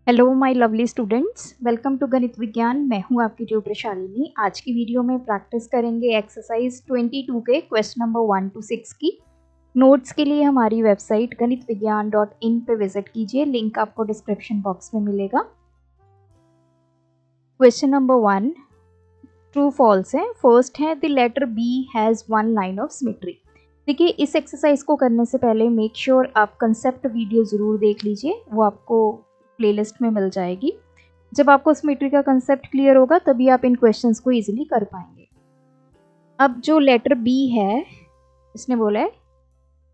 Hello my lovely students, welcome to Ganit Vigyan. मैं हूं आपकी ट्यूटर शालिनी। आज की वीडियो में प्रैक्टिस करेंगे एक्सरसाइज 22 के क्वेश्चन नंबर 1 to 6 की। नोट्स के लिए हमारी वेबसाइट ganitvigan.in पे विजिट कीजिए, लिंक आपको डिस्क्रिप्शन बॉक्स में मिलेगा। क्वेश्चन नंबर 1 ट्रू फॉल्स है। फर्स्ट है the letter B has one line of symmetry. देखिए, इस एक्सरसाइज को करने से पहले मेक श्योर आप कंसेप्ट वीडियो ज़रूर देख लीजिए, वो आपको प्लेलिस्ट में मिल जाएगी। जब आपको सिमेट्री का कंसेप्ट क्लियर होगा तभी आप इन क्वेश्चंस को इजीली कर पाएंगे। अब जो लेटर बी है, इसने बोला है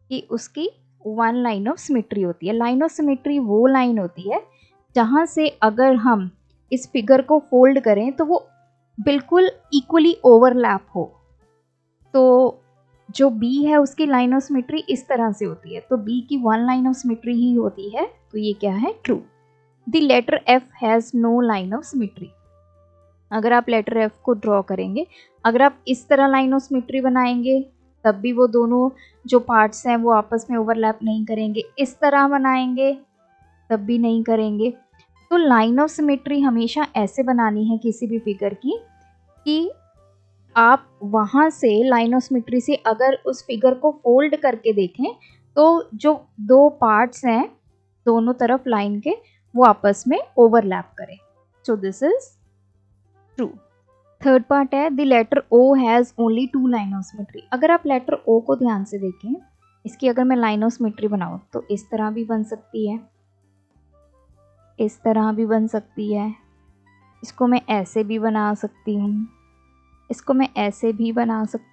कि उसकी वन लाइन ऑफ सिमेट्री होती है। लाइन ऑफ सिमेट्री वो लाइन होती है जहां से अगर हम इस फिगर को फोल्ड करें तो वो बिल्कुल इक्वली ओवरलैप हो। तो जो बी है उसकी लाइन ऑफ सिमेट्री इस तरह से होती है, तो बी की वन लाइन ऑफ सिमेट्री ही होती है। तो ये क्या है? True. The letter F has no line of symmetry। अगर आप लेटर F को ड्रॉ करेंगे, अगर आप इस तरह लाइन ऑफ सिमेट्री बनाएंगे तब भी वो दोनों जो पार्ट्स हैं वो आपस में ओवरलैप नहीं करेंगे। इस तरह बनाएंगे तब भी नहीं करेंगे। तो लाइन ऑफ सिमेट्री हमेशा ऐसे बनानी है किसी भी फिगर की कि आप वहाँ से लाइन ऑफ सिमेट्री से अगर उस फिगर को फोल्ड करके देखें तो जो दो पार्ट्स हैं दोनों तरफ लाइन के वो आपस में ओवरलैप करें। So this is true. Third part है the letter O has only two line of symmetry. अगर आप लेटर ओ को ध्यान से देखें, इसकी अगर मैं लाइन ऑफ सिमेट्री बनाऊं तो इस तरह भी बन सकती है, इस तरह भी बन सकती है, इसको मैं ऐसे भी बना सकती हूँ, इसको मैं ऐसे भी बना सकती हूँ।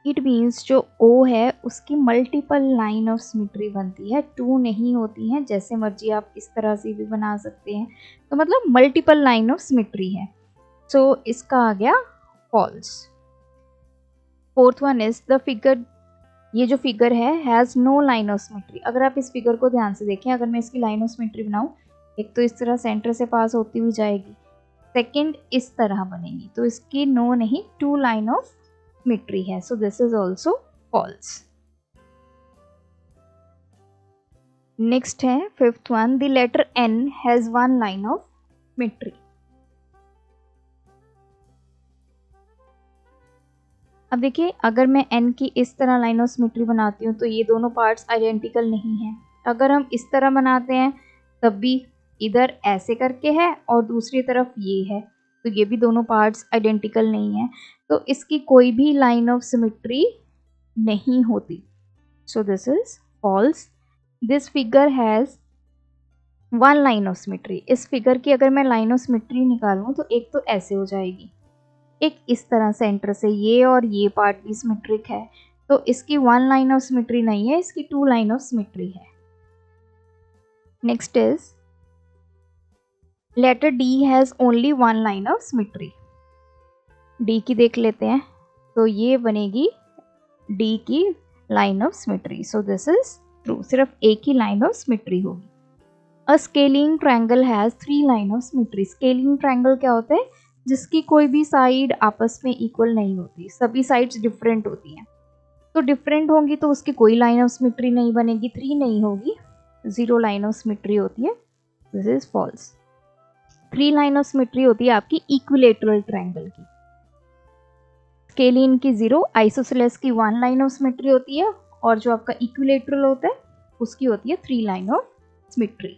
इट मीन्स जो ओ है उसकी मल्टीपल लाइन ऑफ सिमेट्री बनती है, टू नहीं होती है। जैसे मर्जी आप इस तरह से भी बना सकते हैं, तो मतलब मल्टीपल लाइन ऑफ सिमेट्री है। सो इसका आ गया false. Fourth one is the figure. ये जो फिगर है has no line of symmetry. अगर आप इस फिगर को ध्यान से देखें, अगर मैं इसकी लाइन ऑफ सिमेट्री बनाऊं, एक तो इस तरह सेंटर से पास होती हुई जाएगी, सेकेंड इस तरह बनेगी, तो इसकी नो नहीं, टू लाइन ऑफ सिमेट्री है। So this is also false. Next है fifth one the letter N has one line of symmetry. अब देखिए, अगर मैं एन की इस तरह लाइन ऑफ सिमेट्री बनाती हूँ तो ये दोनों पार्ट्स आइडेंटिकल नहीं हैं। अगर हम इस तरह बनाते हैं तब भी इधर ऐसे करके है और दूसरी तरफ ये है, तो ये भी दोनों पार्ट्स आइडेंटिकल नहीं है, तो इसकी कोई भी लाइन ऑफ सिमेट्री नहीं होती। So this is false. This figure has one line of symmetry. इस फिगर की अगर मैं लाइन ऑफ सिमेट्री निकालूं तो एक तो ऐसे हो जाएगी, एक इस तरह सेंटर से, ये और ये पार्ट भी सिमेट्रिक है, तो इसकी वन लाइन ऑफ सिमेट्री नहीं है, इसकी टू लाइन ऑफ सिमेट्री है। Next is letter D has only one line of symmetry. D की देख लेते हैं, तो ये बनेगी डी की line of symmetry. So this is true. सिर्फ एक ही लाइन ऑफ सिमेट्री होगी। A scalene triangle has three line of symmetry. Scalene triangle क्या होता है? जिसकी कोई भी साइड आपस में इक्वल नहीं होती, सभी साइड्स डिफरेंट होती हैं। तो डिफरेंट होंगी तो उसकी कोई लाइन ऑफ सिमेट्री नहीं बनेगी, थ्री नहीं होगी, जीरो लाइन ऑफ सिमेट्री होती है। This is false. Three line of symmetry होती है आपकी इक्विलेटरल ट्रायंगल की। स्केलिन की जीरो, आइसोसेलेस की वन लाइन ऑफ सिमेट्री होती है, और जो आपका इक्विलेटरल होता है उसकी होती है three line of symmetry.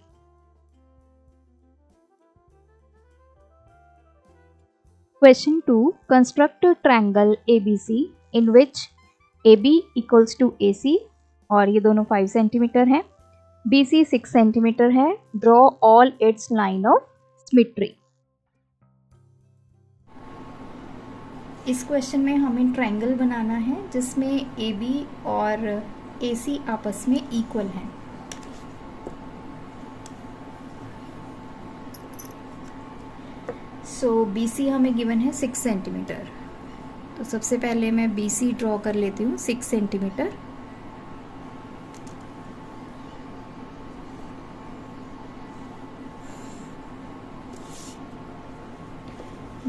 Question 2 construct triangle ABC in which AB equals to AC, और ये दोनों 5 सेंटीमीटर हैं, BC 6 सेंटीमीटर है। Draw all its line of symmetry. इस क्वेश्चन में हमें ट्रायंगल बनाना है जिसमें AB और AC आपस में इक्वल हैं। सो BC हमें गिवन है 6 सेंटीमीटर, तो सबसे पहले मैं BC ड्रॉ कर लेती हूँ 6 centimetre.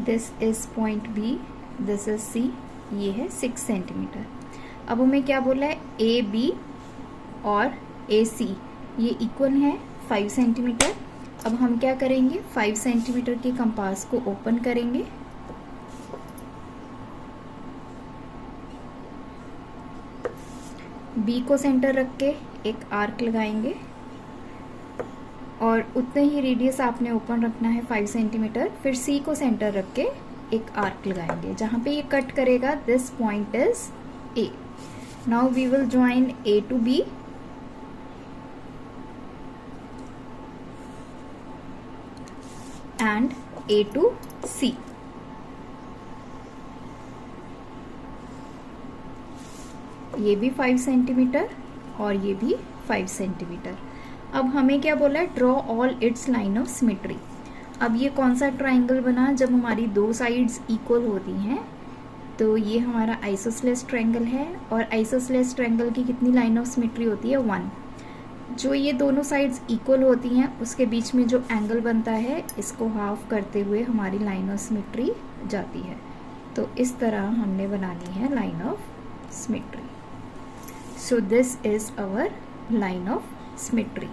This is point B, this is C, ये है 6 सेंटीमीटर। अब हमें क्या बोला है? AB और AC ये इक्वल है 5 सेंटीमीटर। अब हम क्या करेंगे, 5 सेंटीमीटर के कंपास को ओपन करेंगे, बी को सेंटर रख के एक आर्क लगाएंगे और उतने ही रेडियस आपने ओपन रखना है 5 सेंटीमीटर। फिर सी को सेंटर रख के एक आर्क लगाएंगे जहाँ पे ये कट करेगा। This point is A. Now we will join A to B and A to C. ये भी 5 सेंटीमीटर और ये भी 5 सेंटीमीटर। अब हमें क्या बोला है, draw all its line of symmetry. अब ये कौन सा ट्राइंगल बना, जब हमारी दो साइड्स इक्वल होती हैं तो ये हमारा आइसोसेलेस ट्रायंगल है। और आइसोसेलेस ट्रायंगल की कितनी लाइन ऑफ सिमेट्री होती है, 1। जो ये दोनों साइड्स इक्वल होती हैं उसके बीच में जो एंगल बनता है इसको हाफ करते हुए हमारी लाइन ऑफ सिमेट्री जाती है। तो इस तरह हमने बनानी है line of symmetry. So this is our line of symmetry.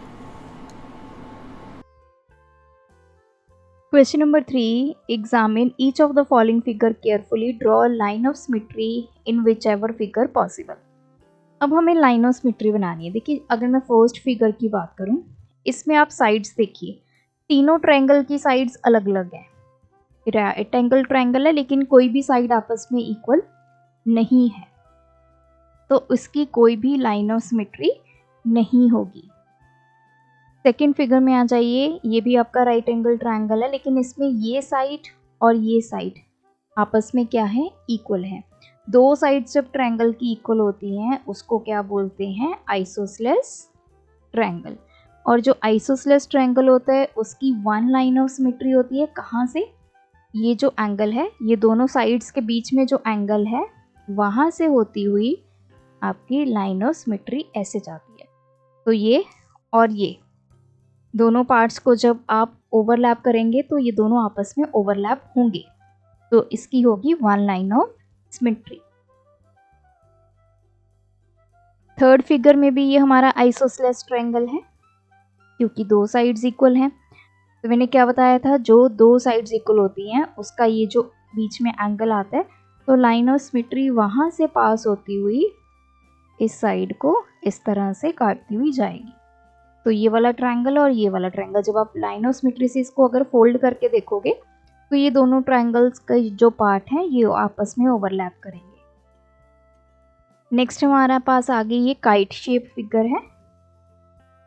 Question number 3. Examine each of the following figure carefully. Draw a line of symmetry in whichever figure possible. अब हमें लाइन ऑफ सिमेट्री बनानी है। देखिए अगर मैं first figure की बात करूं, इसमें आप साइड्स देखिए, तीनों ट्रायंगल की साइड्स अलग अलग हैं। रेक्टेंगल ट्रायंगल है लेकिन कोई भी साइड आपस में इक्वल नहीं है, तो उसकी कोई भी लाइन ऑफ सिमेट्री नहीं होगी। सेकेंड फिगर में आ जाइए, ये भी आपका राइट एंगल ट्रायंगल है लेकिन इसमें ये साइड और ये साइड आपस में क्या है, इक्वल है। दो साइड्स जब ट्रायंगल की इक्वल होती हैं उसको क्या बोलते हैं, आइसोसेलेस ट्रायंगल। और जो आइसोसेलेस ट्रायंगल होता है उसकी 1 लाइन ऑफ सिमेट्री होती है। कहाँ से, ये जो एंगल है, ये दोनों साइड्स के बीच में जो एंगल है वहाँ से होती हुई आपकी लाइन ऑफ सिमेट्री ऐसे जाती है। तो ये और ये दोनों पार्ट्स को जब आप ओवरलैप करेंगे तो ये दोनों आपस में ओवरलैप होंगे, तो इसकी होगी 1 line of symmetry. Third figure में भी ये हमारा आइसोसेलेस ट्रायंगल है क्योंकि दो साइड्स इक्वल हैं। तो मैंने क्या बताया था, जो दो साइड्स इक्वल होती हैं उसका ये जो बीच में एंगल आता है तो लाइन ऑफ सिमेट्री वहां से पास होती हुई इस साइड को इस तरह से काटती हुई जाएगी। तो ये वाला ट्रायंगल और ये वाला ट्रायंगल, जब आप लाइन ऑफ सिमेट्री से इसको अगर फोल्ड करके देखोगे तो ये दोनों ट्रायंगल्स का जो पार्ट है ये आपस में ओवरलैप करेंगे। नेक्स्ट हमारा पास आगे ये काइट शेप फिगर है,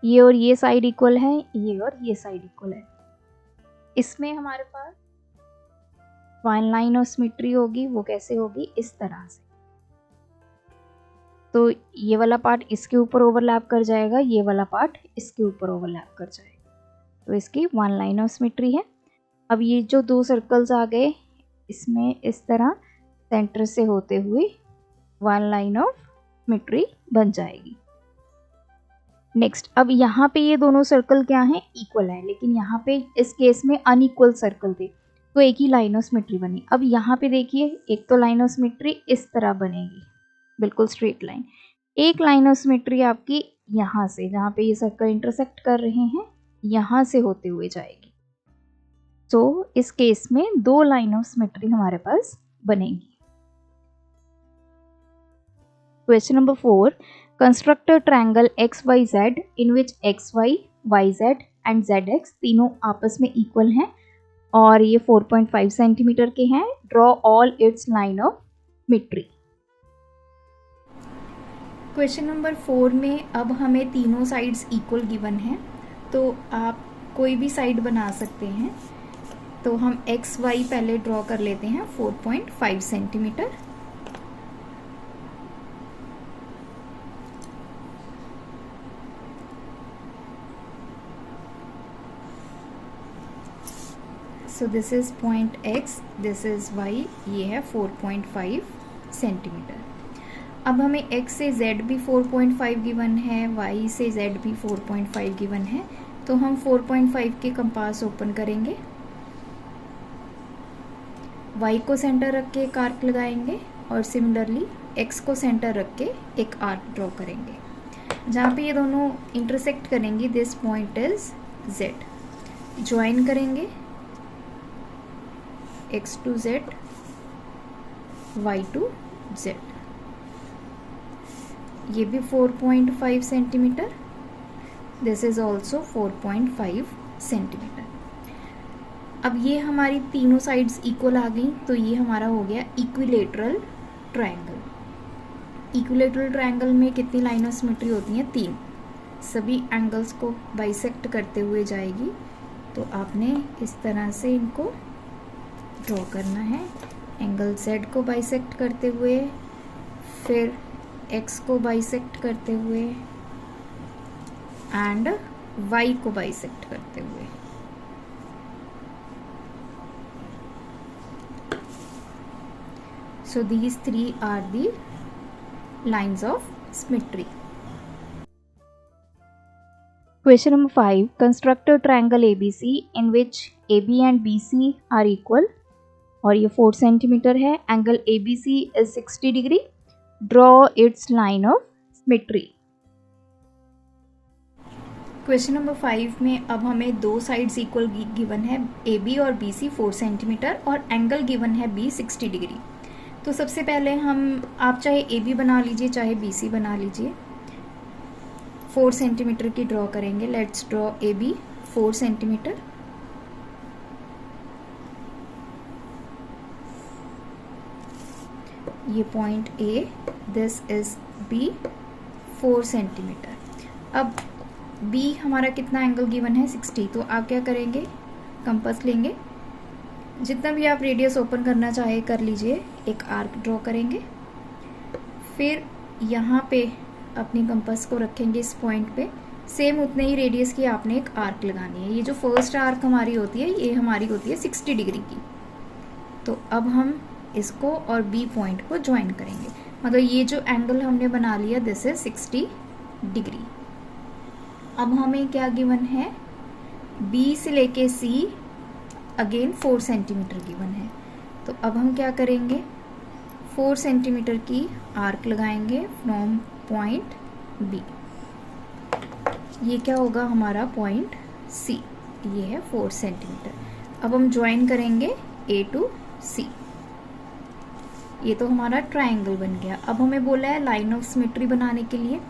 ये और ये साइड इक्वल है, ये और ये साइड इक्वल है। इसमें हमारे पास 1 लाइन ऑफ सिमेट्री होगी, वो कैसे होगी, इस तरह से। तो ये वाला पार्ट इसके ऊपर ओवरलैप कर जाएगा, ये वाला पार्ट इसके ऊपर ओवरलैप कर जाएगा, तो इसकी 1 लाइन ऑफ सिमेट्री है। अब ये जो दो सर्कल्स आ गए इसमें इस तरह सेंटर से होते हुए 1 लाइन ऑफ सिमेट्री बन जाएगी। नेक्स्ट, अब यहाँ पे ये दोनों सर्कल क्या हैं, इक्वल है, लेकिन यहाँ पे इस केस में अनइक्वल सर्कल थे तो एक ही लाइन ऑफ सिमेट्री बनी। अब यहाँ पे देखिए, एक तो लाइन ऑफ सिमेट्री इस तरह बनेगी, बिल्कुल स्ट्रेट लाइन। एक लाइन ऑफ सिमेट्री आपकी यहाँ से, जहाँ पे ये सर्कल इंटरसेक्ट कर रहे हैं, यहाँ से होते हुए जाएगी। तो इस केस में 2 लाइन ऑफ सिमेट्री हमारे पास बनेगी। Question number 4. Construct a triangle XYZ in which XY, YZ and ZX तीनों आपस में इक्वल हैं और ये 4.5 सेंटीमीटर के हैं। Draw all its line of symmetry. Question number 4 में अब हमें तीनों साइड्स इक्वल गिवन हैं, तो आप कोई भी साइड बना सकते हैं। तो हम XY पहले ड्रॉ कर लेते हैं 4.5 centimetre. So this is point X, this is Y, ये है 4.5 सेंटीमीटर। अब हमें X से Z भी 4.5 गिवन है, Y से Z भी 4.5 गिवन है, तो हम 4.5 के कंपास ओपन करेंगे, Y को सेंटर रख के एक आर्क लगाएंगे और सिमिलरली X को सेंटर रख के एक आर्क ड्रॉ करेंगे। जहाँ पे ये दोनों इंटरसेक्ट करेंगी, this point is Z। Join करेंगे x to z, y to z। ये भी 4.5 centimetre, this is also 4.5 centimetre. अब ये हमारी तीनों साइड्स इक्वल आ गई, तो ये हमारा हो गया इक्विलेटरल ट्रायंगल। इक्विलेटरल ट्रायंगल में कितनी लाइन ऑफ सिमेट्री होती हैं? 3। सभी एंगल्स को बाइसेक्ट करते हुए जाएगी, तो आपने इस तरह से इनको ड्रॉ करना है। एंगल Z को बाइसेक्ट करते हुए, फिर X को बाइसेक्ट करते हुए एंड Y को बाइसेक्ट करते हुए। So these three are the lines of symmetry. Question number 5. Construct a triangle ABC in which AB and BC are equal. और ये 4 सेंटीमीटर है। Angle ABC is 60 degree. Draw its line of symmetry. Question number 5 में अब हमें दो sides equal given है, AB और BC 4 centimetre और एंगल गिवन है B 60 डिग्री। तो सबसे पहले आप चाहे AB बना लीजिए चाहे BC बना लीजिए। 4 सेंटीमीटर की ड्रॉ करेंगे। Let's draw AB 4 centimetre. ये point A, this is B 4 centimetre. अब B हमारा कितना एंगल गिवन है? 60। तो आप क्या करेंगे? कंपास लेंगे, जितना भी आप रेडियस ओपन करना चाहे कर लीजिए। एक आर्क ड्रॉ करेंगे, फिर यहाँ पे अपनी कंपास को रखेंगे इस पॉइंट पे। सेम उतने ही रेडियस की आपने एक आर्क लगानी है। ये जो फर्स्ट आर्क हमारी होती है ये हमारी होती है 60 डिग्री की। तो अब हम इसको और B पॉइंट को ज्वाइन करेंगे। मतलब ये जो एंगल हमने बना लिया दिस इज 60 डिग्री। अब हमें क्या गिवन है? B से लेके C अगेन 4 सेंटीमीटर गिवन है। तो अब हम क्या करेंगे? 4 सेंटीमीटर की आर्क लगाएंगे फ्रॉम पॉइंट B। ये क्या होगा? हमारा पॉइंट C। ये है 4 सेंटीमीटर। अब हम ज्वाइन करेंगे A to C। ये तो हमारा ट्रायंगल बन गया। अब हमें बोला है लाइन ऑफ सिमेट्री बनाने के लिए।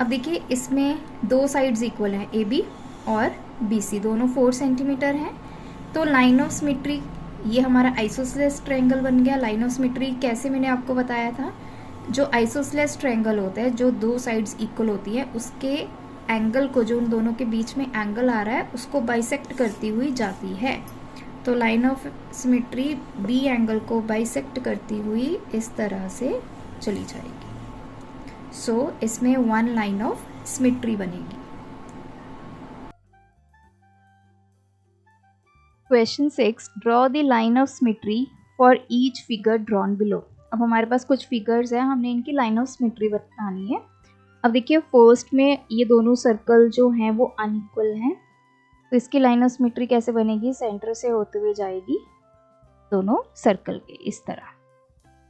अब देखिए इसमें दो साइड्स इक्वल हैं, AB और BC दोनों 4 सेंटीमीटर हैं। तो लाइन ऑफ सिमेट्री ये हमारा आइसोसेलेस ट्रायंगल बन गया। लाइन ऑफ सिमेट्री कैसे मैंने आपको बताया था? जो आइसोसेलेस ट्रायंगल होता है, जो दो साइड्स इक्वल होती है, उसके एंगल को, जो उन दोनों के बीच में एंगल आ रहा है उसको बाइसेक्ट करती हुई जाती है। तो line of symmetry B angle को बाइसेक्ट करती हुई इस तरह से चली जाएगी। सो इसमें 1 लाइन ऑफ सिमेट्री बनेगी। Question 6, draw the line of symmetry for each figure drawn below. अब हमारे पास कुछ फिगर्स हैं, हमने इनकी लाइन ऑफ सिमेट्री बतानी है। अब देखिए फर्स्ट में ये दोनों सर्कल जो हैं वो अनइक्वल हैं, तो इसकी लाइन ऑफ सिमेट्री कैसे बनेगी? सेंटर से होते हुए जाएगी दोनों सर्कल के इस तरह।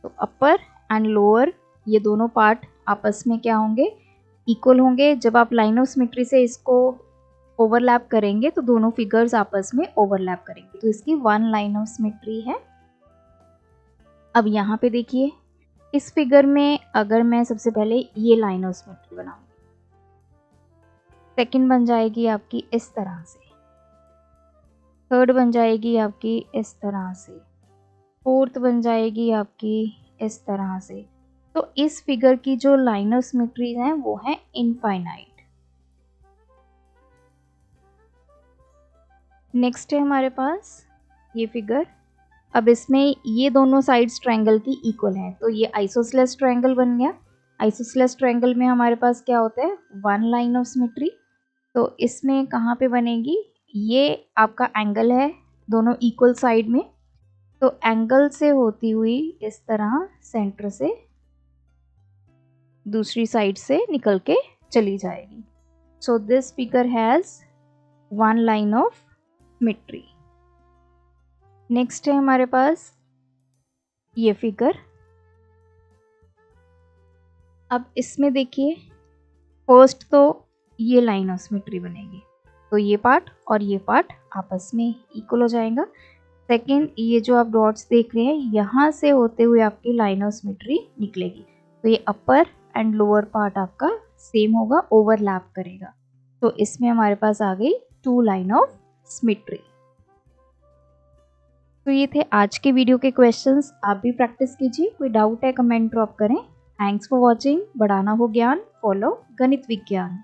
तो अपर एंड लोअर ये दोनों पार्ट आपस में क्या होंगे? इक्वल होंगे। जब आप लाइन ऑफ सिमेट्री से इसको ओवरलैप करेंगे तो दोनों फिगर्स आपस में ओवरलैप करेंगे, तो इसकी 1 लाइन ऑफ सिमेट्री है। अब यहाँ पे देखिए इस फिगर में अगर मैं सबसे पहले ये लाइन ऑफ सिमेट्री बनाऊंगी, सेकंड बन जाएगी आपकी इस तरह से, थर्ड बन जाएगी आपकी इस तरह से, फोर्थ बन जाएगी आपकी इस तरह से। तो इस फिगर की जो लाइन ऑफ सिमेट्री है वो है इनफाइनाइट। नेक्स्ट है हमारे पास ये फिगर। अब इसमें ये दोनों साइड्स ट्रायंगल की इक्वल हैं, तो ये आइसोसेलेस ट्रायंगल बन गया। आइसोसेलेस ट्रायंगल में हमारे पास क्या होता है? 1 लाइन ऑफ सिमेट्री। तो इसमें कहाँ पे बनेगी? ये आपका एंगल है दोनों इक्वल साइड में, तो एंगल से होती हुई इस तरह सेंटर से दूसरी साइड से निकल के चली जाएगी। So this figure has 1 line of symmetry. Next है हमारे पास ये फिगर। अब इसमें देखिए फर्स्ट तो ये लाइन ऑफ सिमेट्री बनेगी, तो ये पार्ट और ये पार्ट आपस में इक्वल हो जाएगा। सेकेंड, ये जो आप डॉट्स देख रहे हैं यहाँ से होते हुए आपकी लाइन ऑफ सिमेट्री निकलेगी। तो ये अपर एंड लोअर पार्ट आपका सेम होगा, ओवरलैप करेगा। तो इसमें हमारे पास आ गई 2 लाइन ऑफ सिमेट्री। तो ये थे आज के वीडियो के क्वेश्चंस। आप भी प्रैक्टिस कीजिए, कोई डाउट है कमेंट ड्रॉप करें। Thanks for watching. बढ़ाना हो ज्ञान, फॉलो गणित विज्ञान।